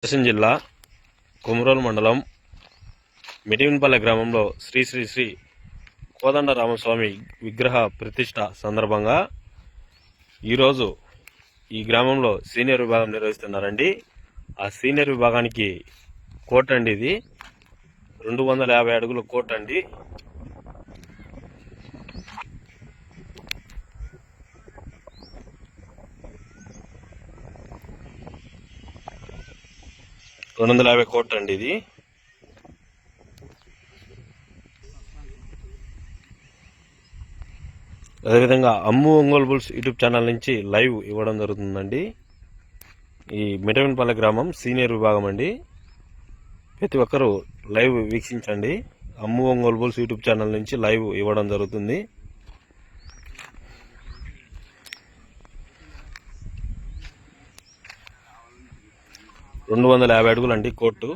ప్రకాశం జిల్లా కొమరోలు మండలం మిటివిన్పల్లె గ్రామంలో శ్రీ శ్రీ శ్రీ కోదండరామస్వామి విగ్రహ ప్రతిష్ట సందర్భంగా ఈరోజు ఈ గ్రామంలో సీనియర్ విభాగం నిర్వహిస్తున్నారండి. ఆ సీనియర్ విభాగానికి కోర్టు అండి. ఇది 250 అడుగుల కోర్టు అండి. కోర్టు అండి ఇది. అదేవిధంగా అమ్ము ఒంగోలు బుల్స్ యూట్యూబ్ ఛానల్ నుంచి లైవ్ ఇవ్వడం జరుగుతుందండి. ఈ మిటవిన్పల్లె గ్రామం సీనియర్ విభాగం అండి. ప్రతి ఒక్కరూ లైవ్ వీక్షించండి. అమ్ము ఒంగోలు బుల్స్ యూట్యూబ్ ఛానల్ నుంచి లైవ్ ఇవ్వడం జరుగుతుంది. 250 అడుగులండి కోర్టు.